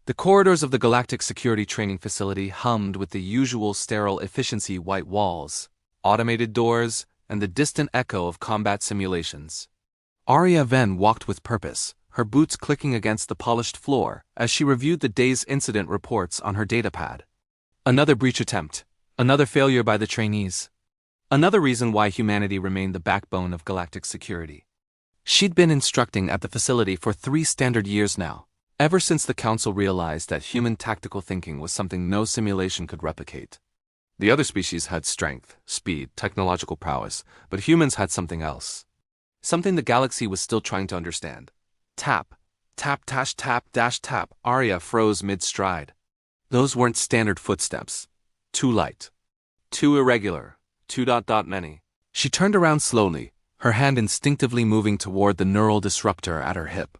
The corridors of the Galactic Security Training Facility hummed with the usual sterile efficiency white walls, automated doors, and the distant echo of combat simulations. Arya Ven walked with purpose, her boots clicking against the polished floor as she reviewed the day's incident reports on her datapad. Another breach attempt, another failure by the trainees. Another reason why humanity remained the backbone of galactic security. She'd been instructing at the facility for 3 standard years now, ever since the Council realized that human tactical thinking was something no simulation could replicate. The other species had strength, speed, technological prowess, but humans had something else. Something the galaxy was still trying to understand. Tap, tap, dash, tap, dash, tap. Arya froze mid-stride. Those weren't standard footsteps. Too light. Too irregular. Too many. She turned around slowly, her hand instinctively moving toward the neural disruptor at her hip.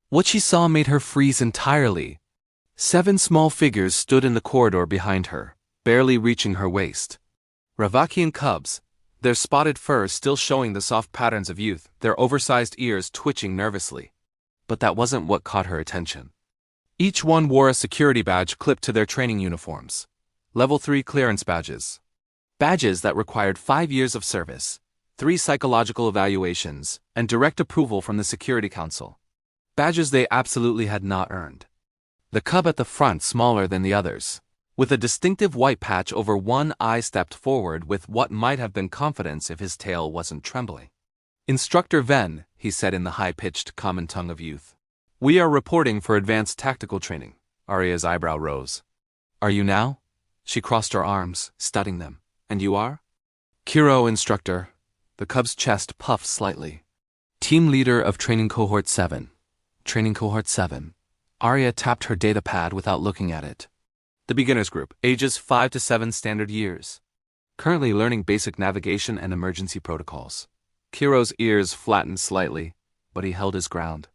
What she saw made her freeze entirely. 7 small figures stood in the corridor behind her, barely reaching her waist. Ravakian cubs, their spotted fur still showing the soft patterns of youth, their oversized ears twitching nervously. But that wasn't what caught her attention. Each one wore a security badge clipped to their training uniforms. Level 3 clearance badges. Badges that required 5 years of service, 3 psychological evaluations, and direct approval from the Security Council. Badges they absolutely had not earned. The cub at the front smaller than the others, with a distinctive white patch over one eye, stepped forward with what might have been confidence if his tail wasn't trembling. "Instructor Ven," he said in the high-pitched common tongue of youth. "We are reporting for advanced tactical training." Arya's eyebrow rose. "Are you now?" She crossed her arms, studying them. "And you are?" "Kiro, instructor." The cub's chest puffed slightly. "Team leader of Training Cohort 7. Training Cohort 7. Arya tapped her datapad without looking at it. The beginners group, ages 5 to 7 standard years. Currently learning basic navigation and emergency protocols. Kiro's ears flattened slightly, but he held his ground.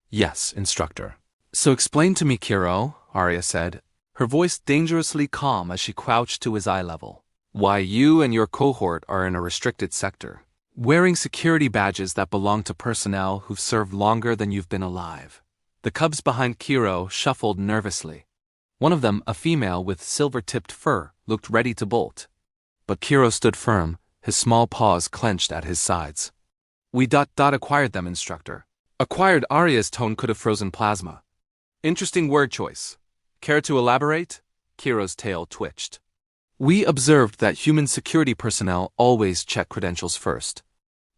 "Yes, instructor." "So explain to me, Kiro," Arya said, her voice dangerously calm as she crouched to his eye level, "why you and your cohort are in a restricted sector, wearing security badges that belong to personnel who've served longer than you've been alive." The cubs behind Kiro shuffled nervously. One of them, a female with silver-tipped fur, looked ready to bolt. But Kiro stood firm, his small paws clenched at his sides. "We acquired them, instructor." Acquired. Arya's tone could have frozen plasma. "Interesting word choice. Care to elaborate?" Kiro's tail twitched. "We observed that human security personnel always check credentials first.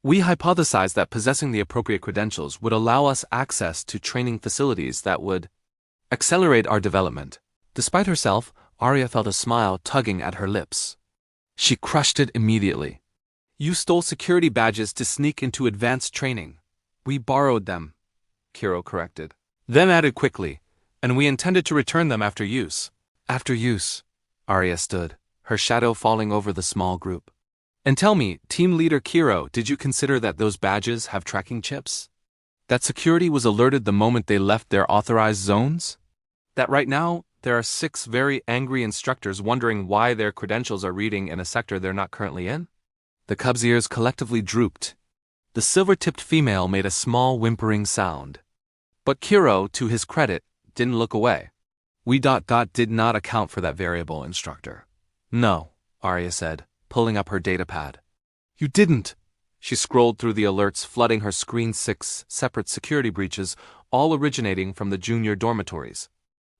We hypothesized that possessing the appropriate credentials would allow us access to training facilities that would accelerate our development." Despite herself, Arya felt a smile tugging at her lips. She crushed it immediately. "You stole security badges to sneak into advanced training." "We borrowed them," Kiro corrected. Then added quickly, "and we intended to return them after use." "After use." Arya stood, her shadow falling over the small group. "And tell me, Team Leader Kiro, did you consider that those badges have tracking chips? That security was alerted the moment they left their authorized zones? That right now, there are 6 very angry instructors wondering why their credentials are reading in a sector they're not currently in?" The cub's ears collectively drooped. The silver-tipped female made a small whimpering sound. But Kiro, to his credit, didn't look away. "We did not account for that variable, instructor." "No," Arya said, pulling up her datapad. "You didn't." She scrolled through the alerts, flooding her screen. 6 separate security breaches, all originating from the junior dormitories.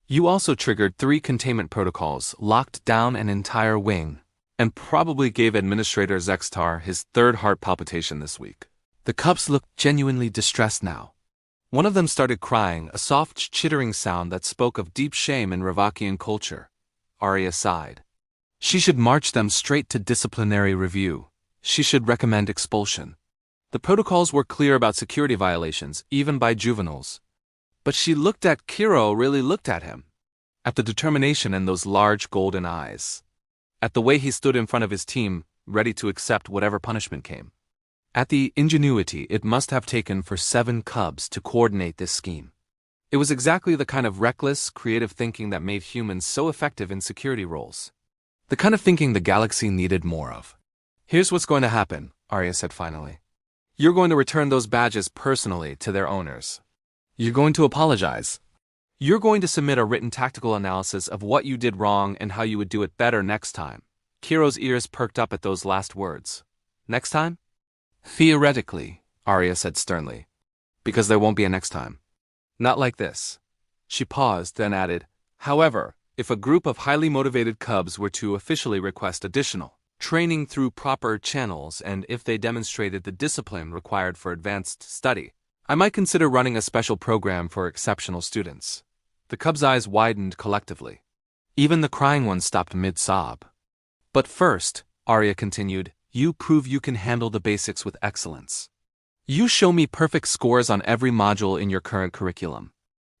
"You also triggered 3 containment protocols, locked down an entire wing, and probably gave Administrator Zextar his 3rd heart palpitation this week." The cubs looked genuinely distressed now. One of them started crying, a soft chittering sound that spoke of deep shame in Ravakian culture. Arya sighed. She should march them straight to disciplinary review. She should recommend expulsion. The protocols were clear about security violations, even by juveniles. But she looked at Kiro, really looked at him. At the determination in those large golden eyes. At the way he stood in front of his team, ready to accept whatever punishment came. At the ingenuity it must have taken for 7 cubs to coordinate this scheme. It was exactly the kind of reckless, creative thinking that made humans so effective in security roles. The kind of thinking the galaxy needed more of. "Here's what's going to happen," Arya said finally. "You're going to return those badges personally to their owners. You're going to apologize. You're going to submit a written tactical analysis of what you did wrong and how you would do it better next time. Kiro's ears perked up at those last words. Next time? Theoretically, Arya said sternly. Because there won't be a next time. Not like this. She paused, then added, however, if a group of highly motivated cubs were to officially request additional training through proper channels and if they demonstrated the discipline required for advanced study, I might consider running a special program for exceptional students. The cubs' eyes widened collectively. Even the crying one stopped mid-sob. But first, Arya continued, you prove you can handle the basics with excellence. You show me perfect scores on every module in your current curriculum.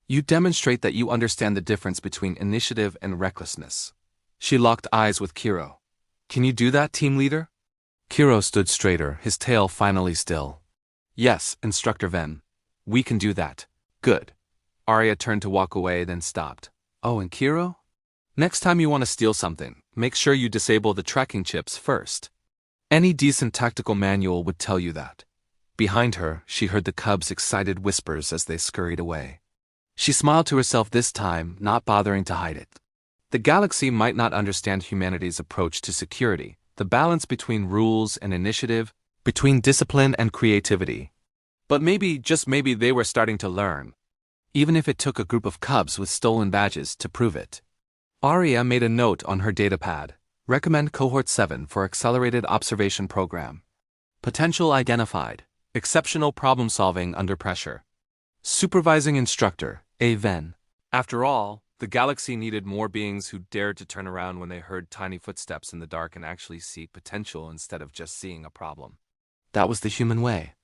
You demonstrate that you understand the difference between initiative and recklessness. She locked eyes with Kiro. Can you do that, team leader? Kiro stood straighter, his tail finally still. Yes, Instructor Ven. We can do that. Good. Arya turned to walk away, then stopped. Oh, and Kiro? Next time you want to steal something, make sure you disable the tracking chips first. Any decent tactical manual would tell you that. Behind her, she heard the cubs' excited whispers as they scurried away. She smiled to herself this time, not bothering to hide it. The galaxy might not understand humanity's approach to security, the balance between rules and initiative, between discipline and creativity. But maybe, just maybe, they were starting to learn. Even if it took a group of cubs with stolen badges to prove it. Arya made a note on her datapad. Recommend Cohort 7 for Accelerated Observation Program. Potential identified. Exceptional problem solving under pressure. Supervising Instructor, A. Ven. After all, the galaxy needed more beings who dared to turn around when they heard tiny footsteps in the dark and actually see potential instead of just seeing a problem. That was the human way.